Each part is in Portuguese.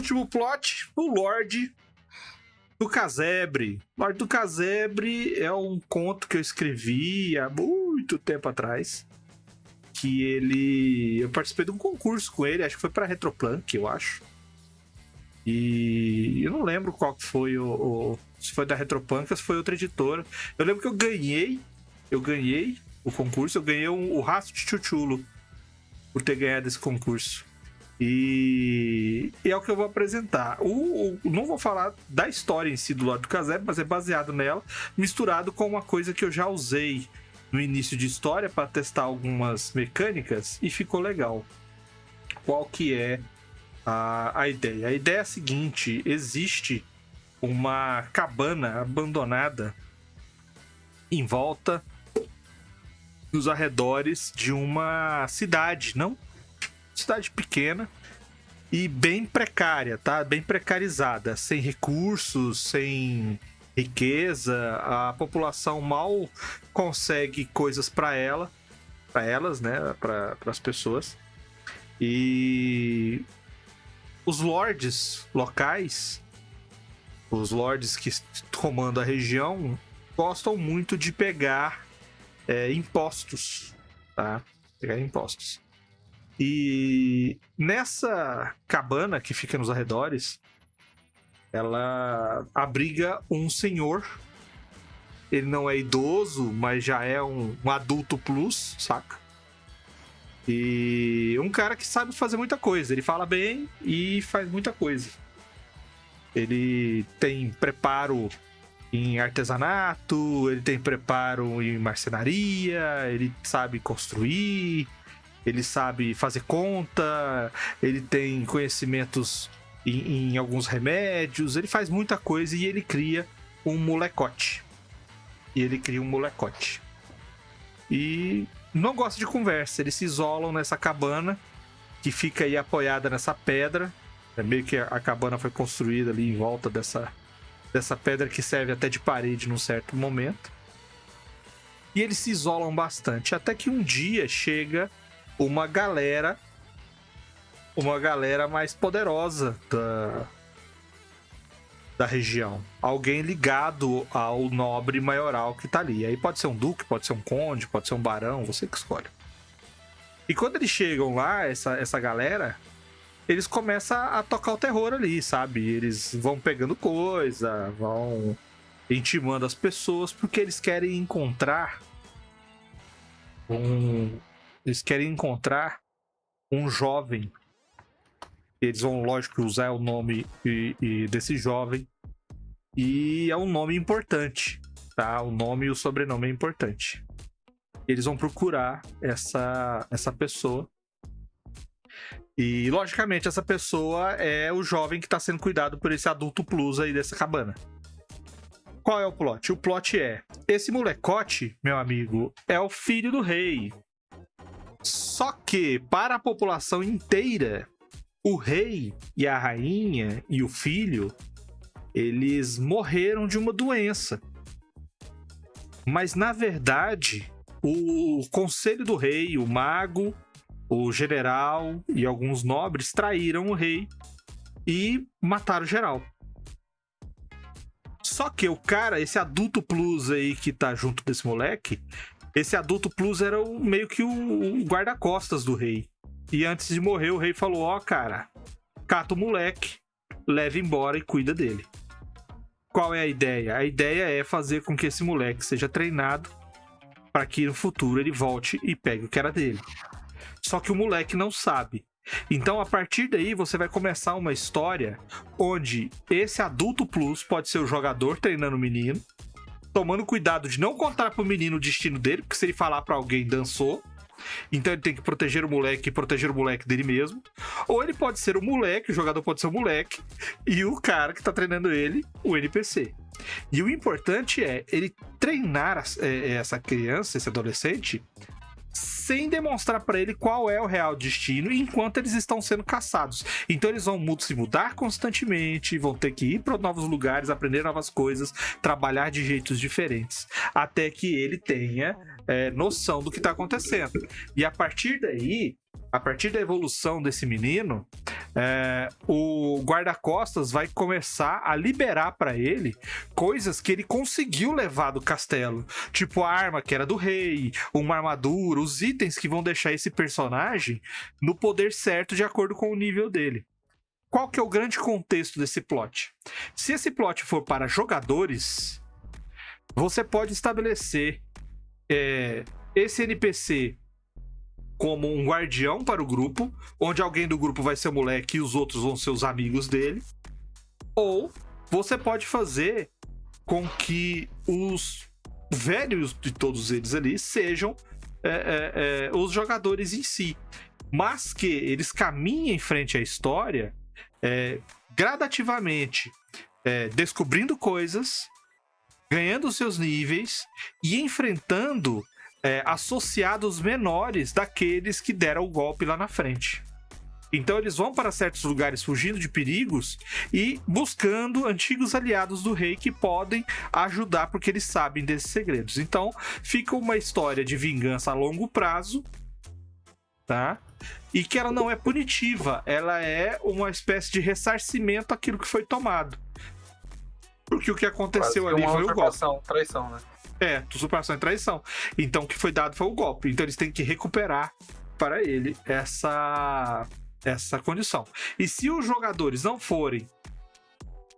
último plot, o Lorde do Casebre. Lorde do Casebre é um conto que eu escrevi há muito tempo atrás. Eu participei de um concurso com ele, acho que foi pra Retroplank, eu acho. E eu não lembro qual que foi se foi da Retropunk ou se foi outra editora. Eu lembro que eu ganhei o concurso, eu ganhei o rastro de Chuchulo por ter ganhado esse concurso. E é o que eu vou apresentar. Não vou falar da história em si do Lorde do Casebre, mas é baseado nela, misturado com uma coisa que eu já usei no início de história para testar algumas mecânicas e ficou legal. Qual que é a ideia? A ideia é a seguinte: existe uma cabana abandonada em volta nos arredores de uma cidade, não? Cidade pequena e bem precária, tá? Bem precarizada, sem recursos, sem riqueza. A população mal consegue coisas para elas, né? Para as pessoas. E os lords locais, os lords que comandam a região, gostam muito de pegar impostos, tá? Pegar impostos. E nessa cabana que fica nos arredores, ela abriga um senhor. Ele não é idoso, mas já é um adulto plus, saca? E um cara que sabe fazer muita coisa. Ele fala bem e faz muita coisa. Ele tem preparo em artesanato, ele tem preparo em marcenaria, ele sabe construir, ele sabe fazer conta, ele tem conhecimentos em alguns remédios, ele faz muita coisa e ele cria um molecote. E não gosta de conversa, eles se isolam nessa cabana que fica aí apoiada nessa pedra. É meio que a cabana foi construída ali em volta dessa pedra que serve até de parede num certo momento. E eles se isolam bastante, até que um dia chega uma galera mais poderosa da região. Alguém ligado ao nobre maioral que tá ali. Aí pode ser um duque, pode ser um conde, pode ser um barão, você que escolhe. E quando eles chegam lá, essa galera, eles começam a tocar o terror ali, sabe? Eles vão pegando coisa, vão intimando as pessoas, porque eles querem encontrar um jovem. Eles vão, lógico, usar o nome desse jovem. E é um nome importante, tá? O nome e o sobrenome é importante. Eles vão procurar essa pessoa. E, logicamente, essa pessoa é o jovem que está sendo cuidado por esse adulto plus aí dessa cabana. Qual é o plot? O plot é: esse molecote, meu amigo, é o filho do rei. Só que, para a população inteira, o rei e a rainha e o filho, eles morreram de uma doença. Mas, na verdade, o conselho do rei, o mago, o general e alguns nobres traíram o rei e mataram geral. Só que o cara, esse adulto plus aí que tá junto desse moleque, esse adulto plus era meio que o guarda-costas do rei. E antes de morrer, o rei falou: ó, cara, cata o moleque, leva embora e cuida dele. Qual é a ideia? A ideia é fazer com que esse moleque seja treinado para que no futuro ele volte e pegue o que era dele. Só que o moleque não sabe. Então, a partir daí, você vai começar uma história onde esse adulto plus pode ser o jogador treinando o menino, tomando cuidado de não contar pro menino o destino dele, porque se ele falar pra alguém, dançou. Então ele tem que proteger o moleque e proteger o moleque dele mesmo. Ou ele pode ser o moleque, o jogador pode ser o moleque, e o cara que tá treinando ele, o NPC. E o importante é ele treinar essa criança, esse adolescente, sem demonstrar para ele qual é o real destino enquanto eles estão sendo caçados. Então eles vão se mudar constantemente, vão ter que ir para novos lugares, aprender novas coisas, trabalhar de jeitos diferentes, até que ele tenha noção do que está acontecendo. E a partir daí, a partir da evolução desse menino, o guarda-costas vai começar a liberar pra ele coisas que ele conseguiu levar do castelo. Tipo a arma que era do rei, uma armadura, os itens que vão deixar esse personagem no poder certo de acordo com o nível dele. Qual que é o grande contexto desse plot? Se esse plot for para jogadores, você pode estabelecer esse NPC como um guardião para o grupo, onde alguém do grupo vai ser o moleque e os outros vão ser os amigos dele. Ou você pode fazer com que os velhos de todos eles ali sejam os jogadores em si. Mas que eles caminhem em frente à história gradativamente, descobrindo coisas, ganhando seus níveis e enfrentando associados menores daqueles que deram o golpe lá na frente. Então eles vão para certos lugares fugindo de perigos e buscando antigos aliados do rei que podem ajudar porque eles sabem desses segredos. Então fica uma história de vingança a longo prazo, tá? E que ela não é punitiva, ela é uma espécie de ressarcimento àquilo que foi tomado. Porque o que aconteceu ali foi o golpe. Traição, né? Usurpação e traição. Então o que foi dado foi o golpe. Então eles têm que recuperar para ele essa condição. E se os jogadores não forem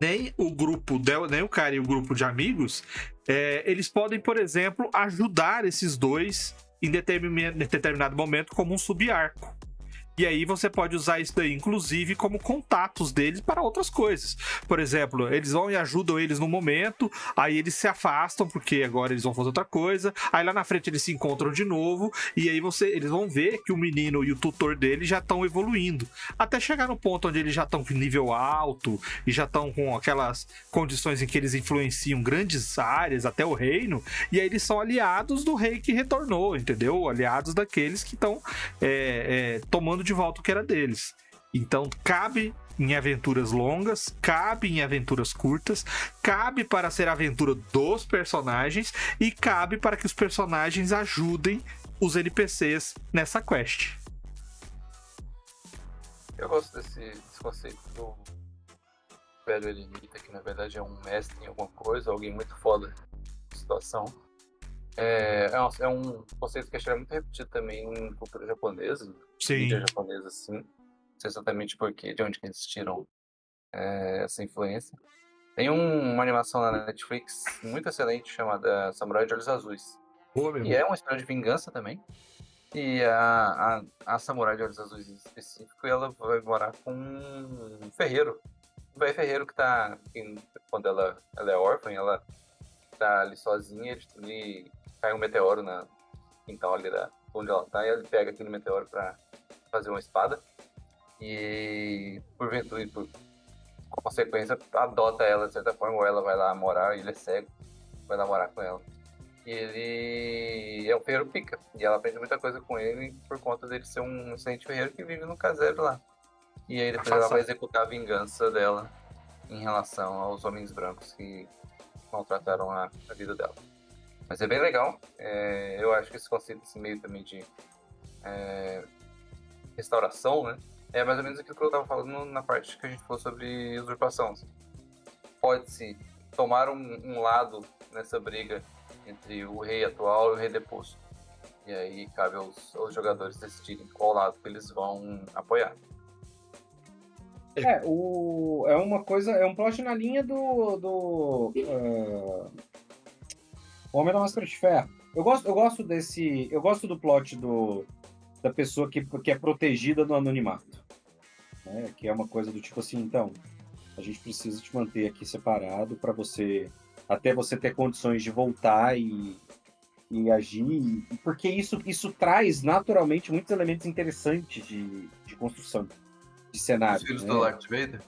nem o grupo, nem o cara e o grupo de amigos, eles podem, por exemplo, ajudar esses dois em determinado momento como um subarco. E aí você pode usar isso daí, inclusive, como contatos deles para outras coisas. Por exemplo, eles vão e ajudam eles no momento, aí eles se afastam, porque agora eles vão fazer outra coisa, aí lá na frente eles se encontram de novo, e aí eles vão ver que o menino e o tutor dele já estão evoluindo. Até chegar no ponto onde eles já estão com nível alto, e já estão com aquelas condições em que eles influenciam grandes áreas, até o reino, e aí eles são aliados do rei que retornou, entendeu? Aliados daqueles que estão tomando de volta o que era deles. Então cabe em aventuras longas, cabe em aventuras curtas, cabe para ser a aventura dos personagens e cabe para que os personagens ajudem os NPCs nessa quest. Eu gosto desse conceito do velho eremita, que na verdade é um mestre em alguma coisa, alguém muito foda na situação. É um conceito que eu achei muito repetido também em cultura japonesa, mídia japonesa, assim. Não sei exatamente de onde que eles tiram essa influência. Tem uma animação na Netflix muito excelente chamada Samurai de Olhos Azuis. E é uma história de vingança também. E a Samurai de Olhos Azuis em específico, ela vai morar com um ferreiro. Um velho ferreiro quando ela é órfã, ela tá ali sozinha, e cai um meteoro na quintal ali onde ela tá, e ele pega aquele meteoro pra fazer uma espada, e por consequência adota ela de certa forma, ou ela vai lá morar, ele é cego, vai lá morar com ela. E ele é um ferreiro pica, e ela aprende muita coisa com ele por conta dele ser um excelente ferreiro que vive no casebre lá. E aí depois ela vai executar a vingança dela em relação aos homens brancos que maltrataram a vida dela. Mas é bem legal. Eu acho que esse conceito, esse meio também de restauração, né? É mais ou menos aquilo que eu estava falando na parte que a gente falou sobre usurpação. Pode-se tomar um lado nessa briga entre o rei atual e o rei deposto. E aí cabe aos jogadores decidirem qual lado que eles vão apoiar. É uma coisa, é um plot na linha do Homem da Máscara de Ferro. Eu gosto do plot da pessoa que é protegida do anonimato, né? Que é uma coisa do tipo assim, então, a gente precisa te manter aqui separado para até você ter condições de voltar e agir, porque isso traz naturalmente muitos elementos interessantes de construção de cenário. Os filhos do Darth Vader?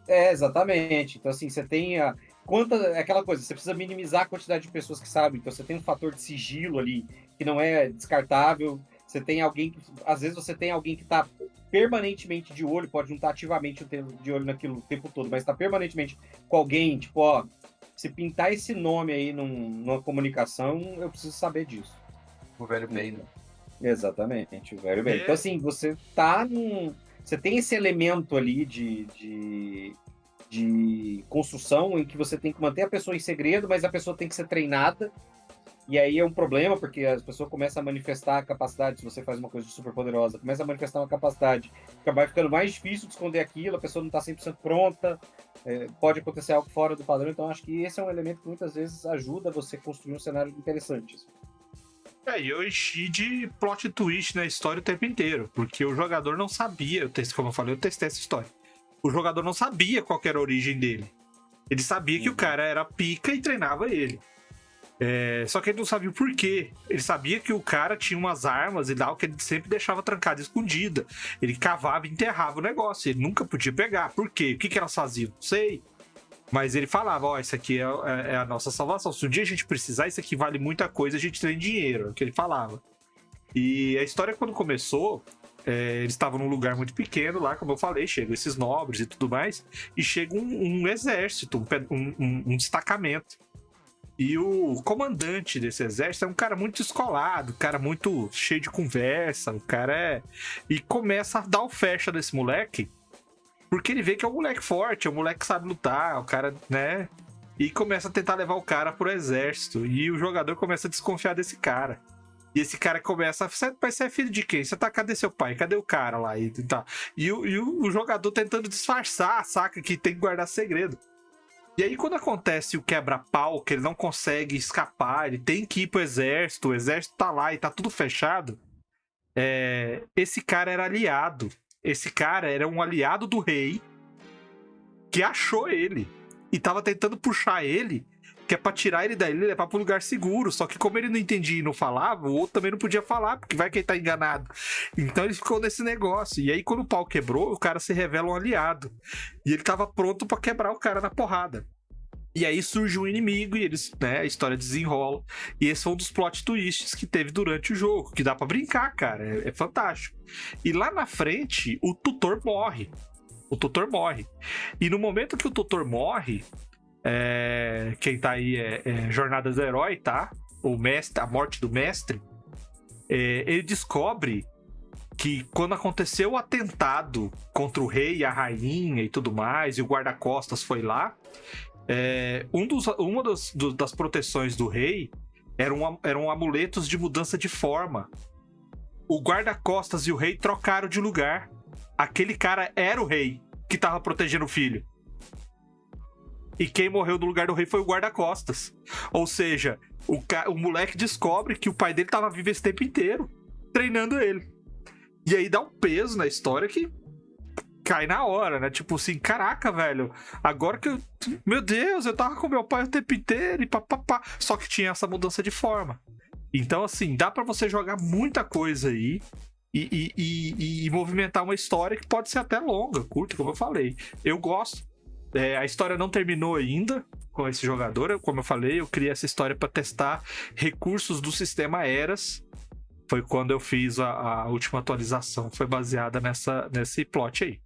Exatamente. Então, assim, você tem aquela coisa, você precisa minimizar a quantidade de pessoas que sabem, então você tem um fator de sigilo ali, que não é descartável, você tem alguém, às vezes você tem alguém que está permanentemente de olho, pode não estar ativamente de olho naquilo o tempo todo, mas está permanentemente com alguém, tipo, se pintar esse nome aí numa comunicação, eu preciso saber disso. O velho Bane. Exatamente, o velho Bane. Então, assim, você tá você tem esse elemento ali de construção em que você tem que manter a pessoa em segredo, mas a pessoa tem que ser treinada. E aí é um problema, porque as pessoas começam a manifestar a capacidade, se você faz uma coisa super poderosa, começa a manifestar uma capacidade, vai ficando mais difícil de esconder aquilo, a pessoa não está 100% pronta, pode acontecer algo fora do padrão, então acho que esse é um elemento que muitas vezes ajuda você a construir um cenário interessante. Assim. E eu enchi de plot twist na história o tempo inteiro, porque o jogador não sabia, como eu falei, eu testei essa história. O jogador não sabia qual que era a origem dele. Ele sabia que o cara era pica e treinava ele. Só que ele não sabia o porquê. Ele sabia que o cara tinha umas armas e tal, que ele sempre deixava trancada, escondida. Ele cavava e enterrava o negócio. Ele nunca podia pegar. Por quê? O que elas faziam? Não sei. Mas ele falava, isso aqui é a nossa salvação. Se um dia a gente precisar, isso aqui vale muita coisa, a gente tem dinheiro. É o que ele falava. E a história, quando começou, eles estavam num lugar muito pequeno lá, como eu falei, chegam esses nobres e tudo mais, e chega um exército, um destacamento. E o comandante desse exército é um cara muito descolado, um cara muito cheio de conversa, o cara E começa a dar o fecha desse moleque, porque ele vê que é um moleque forte, é um moleque que sabe lutar, o cara, né? E começa a tentar levar o cara pro exército. E o jogador começa a desconfiar desse cara. E esse cara começa, você é filho de quem? Cadê seu pai? Cadê o cara lá? E o jogador tentando disfarçar, saca? Que tem que guardar segredo. E aí, quando acontece o quebra-pau, que ele não consegue escapar, ele tem que ir pro exército, o exército tá lá e tá tudo fechado, esse cara era aliado. Esse cara era um aliado do rei que achou ele e tava tentando puxar ele, que é pra tirar ele daí e levar pro lugar seguro. Só que como ele não entendia e não falava, o outro também não podia falar, porque vai que ele tá enganado. Então ele ficou nesse negócio. E aí quando o pau quebrou, o cara se revela um aliado. E ele tava pronto pra quebrar o cara na porrada. E aí surge um inimigo e eles, a história desenrola. E esse foi um dos plot twists que teve durante o jogo, que dá pra brincar, cara. É fantástico. E lá na frente, o tutor morre. E no momento que o tutor morre, quem tá aí é Jornada do Herói, tá? O mestre, a morte do mestre. Ele descobre que quando aconteceu o atentado contra o rei e a rainha e tudo mais, e o guarda-costas foi lá, uma das proteções do rei eram amuletos de mudança de forma. O guarda-costas e o rei trocaram de lugar. Aquele cara era o rei que tava protegendo o filho. E quem morreu no lugar do rei foi o guarda-costas. Ou seja, o moleque descobre que o pai dele tava vivo esse tempo inteiro, treinando ele. E aí dá um peso na história que cai na hora, né? Tipo assim, caraca, velho, agora que meu Deus, eu tava com meu pai o tempo inteiro e papapá. Só que tinha essa mudança de forma. Então, assim, dá pra você jogar muita coisa aí e movimentar uma história que pode ser até longa, curta, como eu falei. Eu gosto. A história não terminou ainda com esse jogador. Como eu falei, eu criei essa história para testar recursos do sistema Eras. Foi quando eu fiz a última atualização. Foi baseada nesse plot aí.